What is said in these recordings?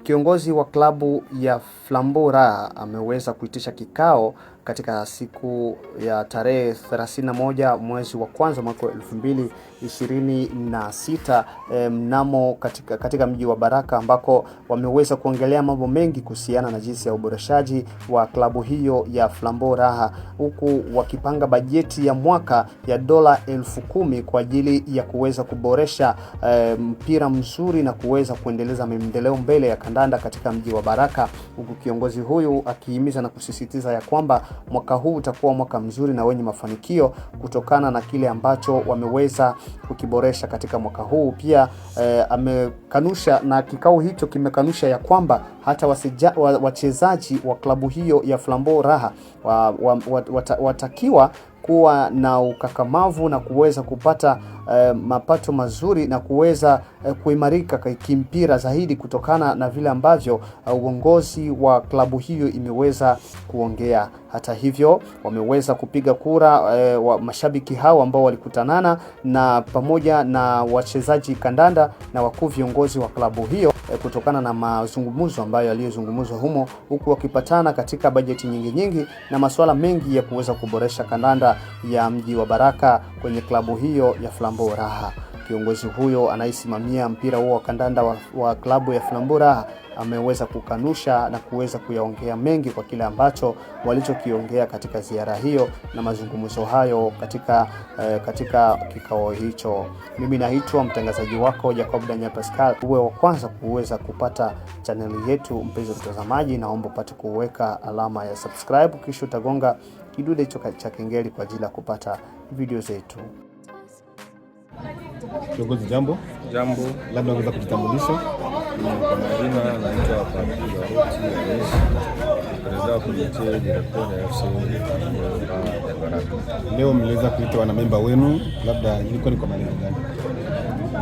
Kiongozi wa klabu ya Flambeau Raha ameweza kuitisha kikao katika siku ya tarehe 31 mwezi wa kwanza mwaka 2026 mnamo katika mji wa Baraka, ambako wameweza kuongelea mambo mengi kuhusiana na jinsi ya uboreshaji wa klabu hiyo ya Flambeau Raha, huku wakipanga bajeti ya mwaka ya dola 10,000 kwa ajili ya kuweza kuboresha mpira mzuri na kuweza kuendeleza maendeleo mbele ya kandanda katika mji wa Baraka, huku kiongozi huyu akihimiza na kusisitiza ya kwamba mwaka huu utakuwa mwaka mzuri na wenye mafanikio kutokana na kile ambacho wameweza kukiboresha katika mwaka huu. Pia amekanusha, na kikao hicho kimekanusha ya kwamba hata wachezaji wa klabu hiyo ya Flambeau Raha watakiwa kuwa na ukakamavu na kuweza kupata mapato mazuri na kuweza kuimarika kimpira zaidi kutokana na vile ambavyo uongozi wa klabu hiyo imeweza kuongea. Hata hivyo wameweza kupiga kura wa mashabiki hao ambao walikutanana na pamoja na wachezaji kandanda na wakuu viongozi wa klabu hiyo kutokana na mazungumzo ambayo yaliyozungumzwa humo, huku wakipatana katika bajeti nyingi na masuala mengi ya kuweza kuboresha kandanda ya mji wa Baraka kwenye klabu hiyo ya Flambeau Raha. Kiongozi huyo anaisimamia mpira huo wa kandanda wa klabu ya Flambeau Raha ameweza kukanusha na kuweza kuyaongea mengi kwa kile ambacho walichokiongea katika ziara hiyo na mazungumzo hayo katika kikao hicho. Mimi naitwa mtangazaji wako Jacob Daniel Pascal. Uwe wa kwanza kuweza kupata chaneli yetu, mpenzi mtazamaji, naomba upate kuweka alama ya subscribe, kisha utagonga kidude cha kengele kwa ajili ya kupata video zetu. Kiongozi, jambo. Jambo. Labda unaweza kujitambulisha? Kwa majina naitwa Papi Garoti Rais, president wa komite directeur ya FC Baraka. Leo mliweza kuita wanamemba wenu, labda ilikuwa ni kwa malengo gani?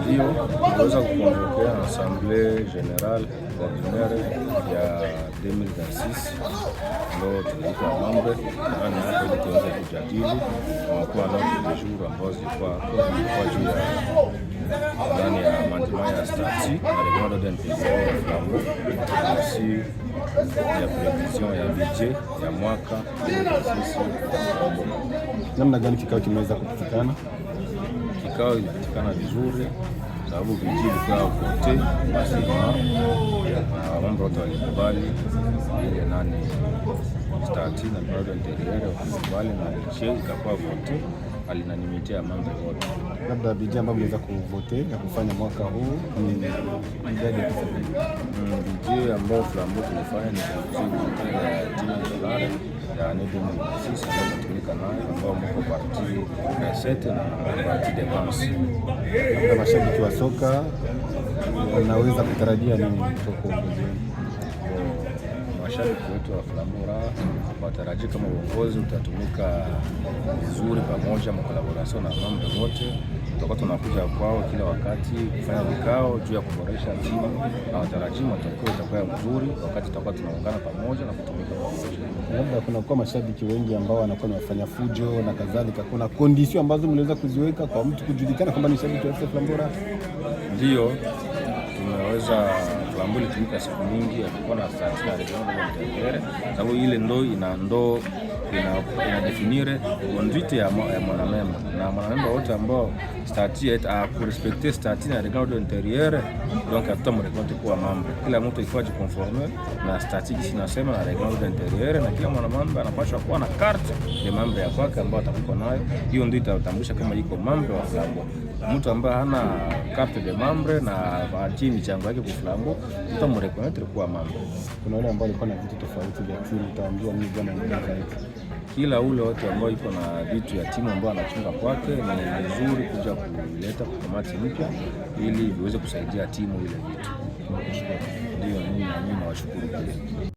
Ndio, tuliweza kuconvoquer assemblée générale ordinaire ya 2026 ndio tuliita mambo na hapo ili tuweze kujadili kwa nafasi ya jour ambazo zilikuwa juu ya ndani ya mandement ya statut na règlement d'intégration ya Flambeau na si ya prévision ya budget ya mwaka 2026. Namna gani kikao kimeweza kupatikana? Kikao ilipatikana vizuri sababu budget ilikuwa vote basi na mambo yote walikubali ile nani statut na règlement d'intégration walikubali na budget ikakuwa vote alinanimitia mambo yote. Labda budget ambayo mliweza kuvote na kufanya mwaka huu ni idadi ya pesa gani? Budget ambayo Flambeau tulifanya ni $10,000 ya 2026 ambayo tunatumika nayo ambao mko partie recette na partie dépense. Labda mashabiki wa soka wanaweza kutarajia nini kutoka uongozi wenu? Mashabiki wetu wa Flambeau Raha watarajia kama uongozi utatumika vizuri pamoja na collaboration na mambo yote. Tutakuwa tunakuja kwao kila wakati kufanya vikao juu ya kuboresha timu na watarajia matokeo itakuwa mzuri wakati tutakuwa tunaungana pamoja na kutumika pamoja. Labda kuna kwa mashabiki wengi ambao wanakuwa wanafanya fujo na kadhalika, kuna condition ambazo mliweza kuziweka kwa mtu kujulikana kwamba ni shabiki wa Flambeau Raha? Ndio, tumeweza Flambeau ilitumika siku nyingi alikuwa na statut na règlement d'intégration sababu ile ina definire conduite ya mwanamemba na mwanamemba wote ambao statut a kurespecter statut na règlement d'intégration donc atamrekonte kuwa membre. Kila mtu ifaa jiconforme na statut kinasema na règlement d'intégration na kila mwanamemba anapaswa kuwa na carte de membre ya kwake ambayo atakuwa nayo. Hiyo ndio itatambulisha kama iko membre wa Flambeau. Mtu ambaye hana carte de membre na atii michango yake kwa Flambeau utamrekonte kuwa membre. Kuna wale ambao walikuwa na vitu tofauti vya timu, utaambiwa nini bwana zaidi? Kila ule wote ambao iko na vitu ya timu ambao anachunga kwake ni vizuri kuja kuleta kwa kamati mpya ili viweze kusaidia timu ile vitu. Ndio, mimi nawashukuru pia.